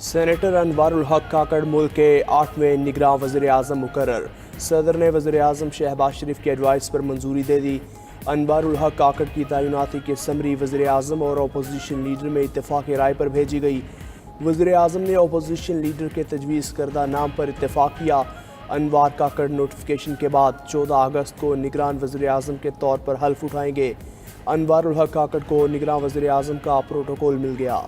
Senator انوار الحق کاکڑ ملک کے 8ویں نگراں وزیر اعظم مقرر۔ صدر نے وزیر اعظم شہباز شریف کی ایڈوائس پر منظوری دے دی۔ انوار الحق کاکڑ کی تعیناتی کی سمری وزیر اعظم اور اپوزیشن لیڈر میں اتفاق رائے پر بھیجی گئی۔ وزیر اعظم نے اپوزیشن لیڈر کے تجویز کردہ نام پر اتفاق کیا۔ انوار کاکڑ نوٹیفیکیشن کے بعد 14 اگست کو نگران وزیر اعظم کے طور پر حلف اٹھائیں گے۔ انوار الحق کاکڑ کو نگراں وزیر اعظم کا پروٹوکول مل گیا۔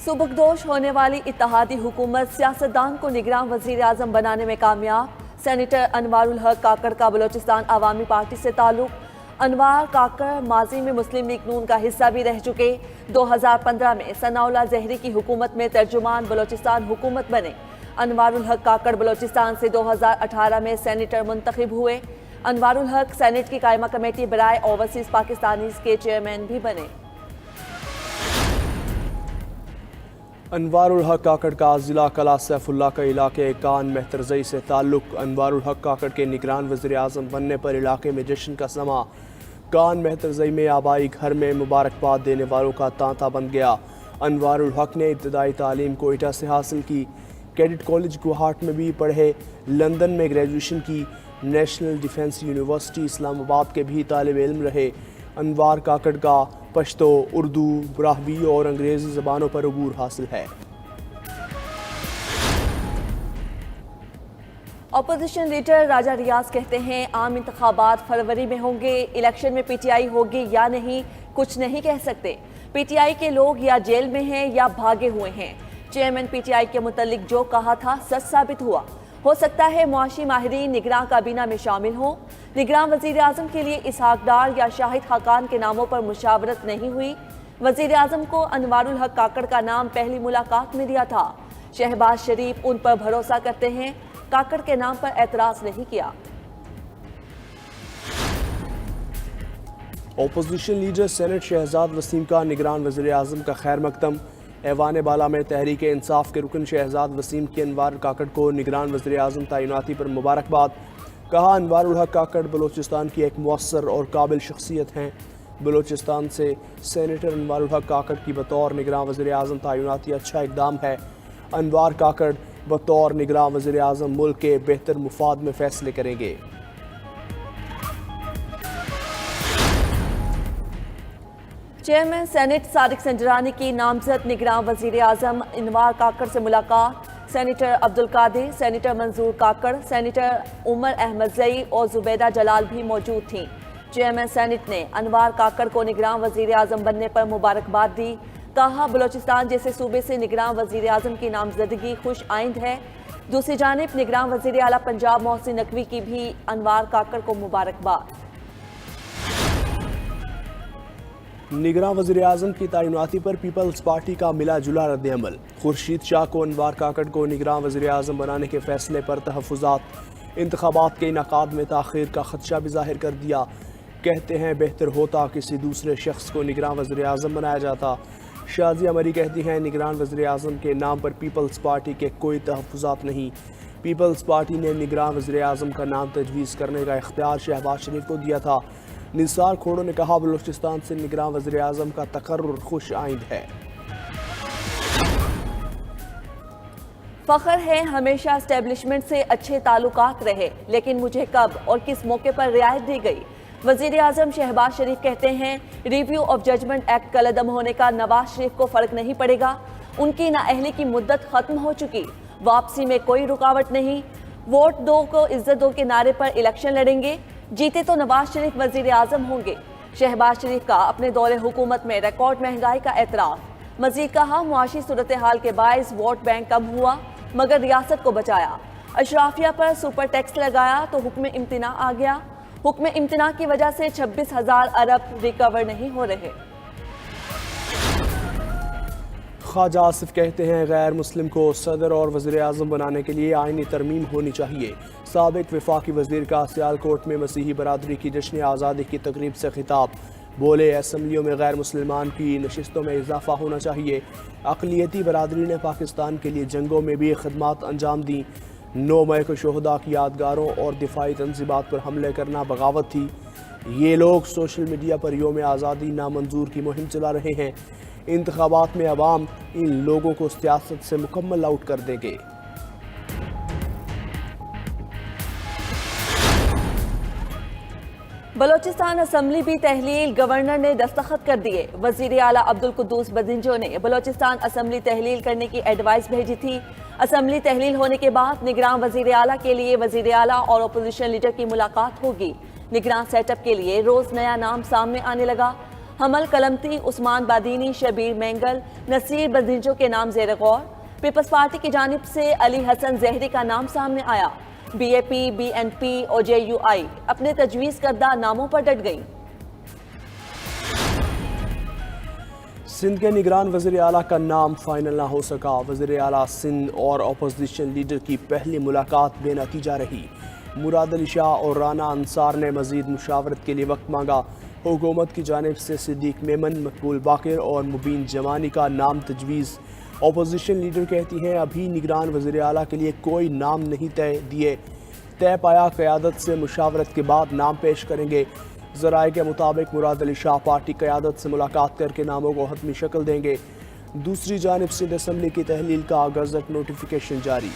سبکدوش ہونے والی اتحادی حکومت سیاستدان کو نگراں وزیر اعظم بنانے میں کامیاب۔ سینیٹر انوار الحق کاکڑ کا بلوچستان عوامی پارٹی سے تعلق۔ انوار کاکڑ ماضی میں مسلم لیگ نون کا حصہ بھی رہ چکے۔ 2015 میں ثناء اللہ زہری کی حکومت میں ترجمان بلوچستان حکومت بنے۔ انوار الحق کاکڑ بلوچستان سے 2018 میں سینیٹر منتخب ہوئے۔ انوار الحق سینیٹ کی قائمہ کمیٹی برائے اوورسیز پاکستانیز کے چیئرمین بھی بنے۔ انوار الحق کاکڑ کا ضلع کلا سیف اللہ کے علاقے کان مہترزئی سے تعلق۔ انوار الحق کاکڑ کے نگران وزیر اعظم بننے پر علاقے میں جشن کا سما۔ کان مہترزئی میں آبائی گھر میں مبارکباد دینے والوں کا تانتا بن گیا۔ انوار الحق نے ابتدائی تعلیم کوئٹہ سے حاصل کی، کیڈٹ کالج گوہاٹ میں بھی پڑھے، لندن میں گریجویشن کی، نیشنل ڈیفنس یونیورسٹی اسلام آباد کے بھی طالب علم رہے۔ انوار کاکڑ کا پشتو، اردو، براہوی اور انگریزی زبانوں پر عبور حاصل ہے۔ اپوزیشن لیڈر راجہ ریاض کہتے ہیں عام انتخابات فروری میں ہوں گے، الیکشن میں پی ٹی آئی ہوگی یا نہیں کچھ نہیں کہہ سکتے۔ پی ٹی آئی کے لوگ یا جیل میں ہیں یا بھاگے ہوئے ہیں۔ چیئرمین پی ٹی آئی کے متعلق جو کہا تھا سچ ثابت ہوا۔ ہو سکتا ہے معاشی ماہرین نگراں کابینہ میں شامل ہوں۔ نگراں وزیر اعظم کے لیے اسحاق ڈار یا شاہد خاقان کے ناموں پر مشاورت نہیں ہوئی۔ وزیر اعظم کو انوار الحق کاکڑ کا نام پہلی ملاقات میں دیا تھا۔ شہباز شریف ان پر بھروسہ کرتے ہیں، کاکڑ کے نام پر اعتراض نہیں کیا۔ Opposition leader senate Shahzad Waseem کا نگران وزیر اعظم کا خیر مقدم۔ ایوان بالا میں تحریک انصاف کے رکن شہزاد وسیم کی انوار کاکڑ کو نگران وزیر اعظم تعیناتی پر مبارکباد۔ کہا انوار الحق کاکڑ بلوچستان کی ایک مؤثر اور قابل شخصیت ہیں۔ بلوچستان سے سینیٹر انوار الحق کاکڑ کی بطور نگراں وزیر اعظم تعیناتی اچھا اقدام ہے۔ انوار کاکڑ بطور نگراں وزیر اعظم ملک کے بہتر مفاد میں فیصلے کریں گے۔ چیئرمین سینیٹ صادق سنجرانی کی نامزد نگراں وزیر اعظم انوار کاکڑ سے ملاقات۔ سینیٹر عبدالقادر، سینیٹر منظور کاکڑ، سینیٹر عمر احمد زئی اور زبیدہ جلال بھی موجود تھیں۔ چیئرمین سینیٹ نے انوار کاکڑ کو نگراں وزیر اعظم بننے پر مبارکباد دی۔ کہا بلوچستان جیسے صوبے سے نگراں وزیر اعظم کی نامزدگی خوش آئند ہے۔ دوسری جانب نگراں وزیر اعلیٰ پنجاب محسن نقوی کی بھی انوار کاکڑ کو مبارکباد۔ نگراں وزیر اعظم کی تعیناتی پر پیپلز پارٹی کا ملا جلا رد عمل۔ خورشید شاہ کو انوار کاکڑ کو نگراں وزیر اعظم بنانے کے فیصلے پر تحفظات۔ انتخابات کے انعقاد میں تاخیر کا خدشہ بھی ظاہر کر دیا۔ کہتے ہیں بہتر ہوتا کسی دوسرے شخص کو نگراں وزیر اعظم بنایا جاتا۔ شازیہ مری کہتی ہیں نگران وزیر اعظم کے نام پر پیپلز پارٹی کے کوئی تحفظات نہیں۔ پیپلز پارٹی نے نگراں وزیر اعظم کا نام تجویز کرنے کا اختیار شہباز شریف کو دیا تھا۔ نثار کھوڑو نے کہا بلوچستان سے نگراں وزیر اعظم کا تقرر خوش آئند ہے۔ فخر ہے ہمیشہ اسٹیبلشمنٹ سے اچھے تعلقات رہے، لیکن مجھے کب اور کس موقع پر رعایت دی گئی۔ وزیر اعظم شہباز شریف کہتے ہیں ریویو آف ججمنٹ ایکٹ کالعدم ہونے کا نواز شریف کو فرق نہیں پڑے گا۔ ان کی نااہلی کی مدت ختم ہو چکی، واپسی میں کوئی رکاوٹ نہیں۔ ووٹ دو کو عزت دو کے نعرے پر الیکشن لڑیں گے، جیتے تو نواز شریف وزیر اعظم ہوں گے۔ شہباز شریف کا اپنے دور حکومت میں ریکارڈ مہنگائی کا اعتراف۔ مزید کہا معاشی صورتحال کے باعث ووٹ بینک کم ہوا مگر ریاست کو بچایا۔ اشرافیہ پر سپر ٹیکس لگایا تو حکم امتناع آ گیا، حکم امتناع کی وجہ سے 26,000 ارب ریکور نہیں ہو رہے۔ خواجہ آصف کہتے ہیں غیر مسلم کو صدر اور وزیر اعظم بنانے کے لیے آئینی ترمیم ہونی چاہیے۔ سابق وفاقی وزیر کا سیالکوٹ میں مسیحی برادری کی جشن آزادی کی تقریب سے خطاب۔ بولے اسمبلیوں میں غیر مسلمان کی نشستوں میں اضافہ ہونا چاہیے۔ اقلیتی برادری نے پاکستان کے لیے جنگوں میں بھی خدمات انجام دیں۔ 9 مئی کو شہداء کی یادگاروں اور دفاعی تنصیبات پر حملے کرنا بغاوت تھی۔ یہ لوگ سوشل میڈیا پر یوم آزادی نامنظور کی مہم چلا رہے ہیں۔ انتخابات میں عوام ان لوگوں کو سیاست سے مکمل آؤٹ کر دیں گے۔ بلوچستان اسمبلی بھی تحلیل، گورنر نے دستخط کر دیے۔ وزیر اعلیٰ عبدالقدوس بدنجو نے بلوچستان اسمبلی تحلیل کرنے کی ایڈوائز بھیجی تھی۔ اسمبلی تحلیل ہونے کے بعد نگراں وزیر اعلیٰ کے لیے وزیر اعلیٰ اور اپوزیشن لیڈر کی ملاقات ہوگی۔ نگراں سیٹ اپ کے لیے روز نیا نام سامنے آنے لگا۔ حمل کلمتی، عثمان بادینی، شبیر مینگل، نصیر بدنجو کے نام زیر غور۔ پیپلز پارٹی کی جانب سے علی حسن زہری کا نام سامنے آیا۔ B A P, B N P اور جے یو آئی اپنے تجویز کردہ ناموں پر ڈٹ گئی۔ سندھ کے نگران وزیر اعلیٰ کا نام فائنل نہ ہو سکا۔ وزیر اعلیٰ سندھ اور اپوزیشن لیڈر کی پہلی ملاقات بے نتیجہ رہی۔ مراد علی شاہ اور رانا انصار نے مزید مشاورت کے لیے وقت مانگا۔ حکومت کی جانب سے صدیق میمن، مقبول باقر اور مبین جمانی کا نام تجویز۔ اپوزیشن لیڈر کہتی ہیں ابھی نگران وزیر اعلیٰ کے لیے کوئی نام نہیں طے پایا، قیادت سے مشاورت کے بعد نام پیش کریں گے۔ ذرائع کے مطابق مراد علی شاہ پارٹی قیادت سے ملاقات کر کے ناموں کو حتمی شکل دیں گے۔ دوسری جانب سندھ اسمبلی کی تحلیل کا گزٹ نوٹیفیکیشن جاری۔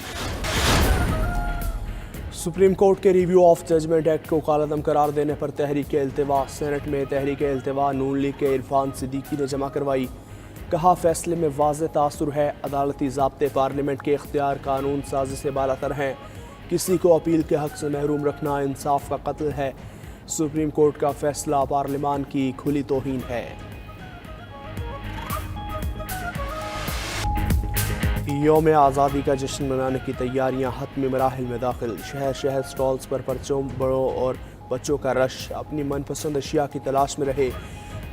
سپریم کورٹ کے ریویو آف ججمنٹ ایکٹ کو کالعدم قرار دینے پر تحریک التوا۔ سینٹ میں تحریک التوا نون لیگ کے عرفان صدیقی نے جمع کروائی۔ کہا فیصلے میں واضح تاثر ہے، عدالتی ضابطے پارلیمنٹ کے اختیار قانون سازی سے بالاتر ہیں، کسی کو اپیل کے حق سے محروم رکھنا انصاف کا قتل ہے، سپریم کورٹ کا فیصلہ پارلیمان کی کھلی توہین ہے۔ یوم آزادی کا جشن منانے کی تیاریاں حتمی مراحل میں داخل۔ شہر شہر سٹالز پر پرچم، بڑوں اور بچوں کا رش اپنی من پسند اشیاء کی تلاش میں رہے۔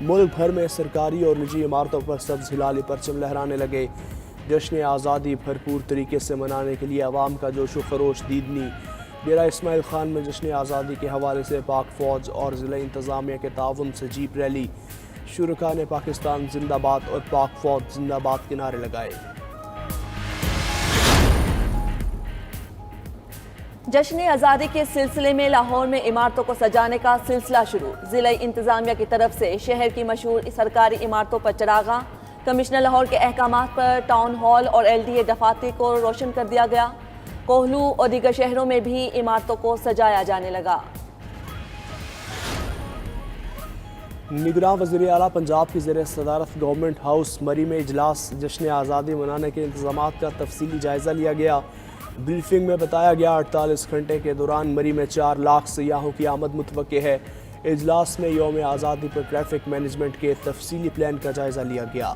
ملک بھر میں سرکاری اور نجی عمارتوں پر سبز ہلالی پرچم لہرانے لگے۔ جشن آزادی بھرپور طریقے سے منانے کے لیے عوام کا جوش و خروش دیدنی۔ ڈیرہ اسماعیل خان میں جشن آزادی کے حوالے سے پاک فوج اور ضلع انتظامیہ کے تعاون سے جیپ ریلی، شرکاء نے پاکستان زندہ باد اور پاک فوج زندہ باد کے نعرے لگائے۔ جشن آزادی کے سلسلے میں لاہور میں عمارتوں کو سجانے کا سلسلہ شروع۔ ضلع انتظامیہ کی طرف سے شہر کی مشہور سرکاری عمارتوں پر چراغاں، کمشنر لاہور کے احکامات پر ٹاؤن ہال اور ایل ڈی اے دفاتر کو روشن کر دیا گیا۔ کوہلو اور دیگر شہروں میں بھی عمارتوں کو سجایا جانے لگا۔ نگراں وزیر اعلیٰ پنجاب کی زیر صدارت گورنمنٹ ہاؤس مری میں اجلاس جشن آزادی منانے کے انتظامات کا تفصیلی جائزہ لیا گیا۔ بریفنگ میں بتایا گیا 48 گھنٹے کے دوران مری میں 4 لاکھ سیاحوں کی آمد متوقع ہے۔ اجلاس میں یوم آزادی پر ٹریفک مینجمنٹ کے تفصیلی پلان کا جائزہ لیا گیا۔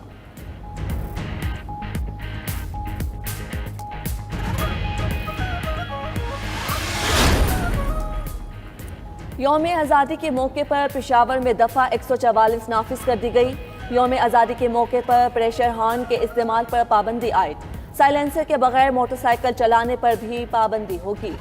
یوم آزادی کے موقع پر پشاور میں دفعہ 144 نافذ کر دی گئی۔ یوم آزادی کے موقع پر پریشر ہارن کے استعمال پر پابندی عائد۔ سائلنسر کے بغیر موٹر سائیکل چلانے پر بھی پابندی ہوگی۔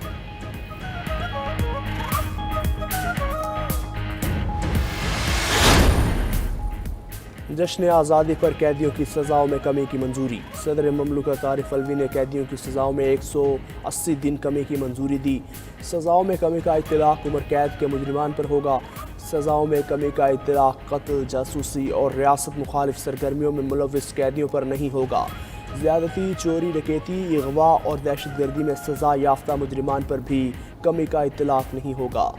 جشن آزادی پر قیدیوں کی سزاؤں میں کمی کی منظوری۔ صدر مملکت عارف الوی نے قیدیوں کی سزاؤں میں 180 دن کمی کی منظوری دی۔ سزاؤں میں کمی کا اطلاق عمر قید کے مجرمان پر ہوگا۔ سزاؤں میں کمی کا اطلاق قتل، جاسوسی اور ریاست مخالف سرگرمیوں میں ملوث قیدیوں پر نہیں ہوگا۔ زیادتی، چوری، ڈکیتی، اغوا اور دہشت گردی میں سزا یافتہ مجرمان پر بھی کمی کا اطلاق نہیں ہوگا۔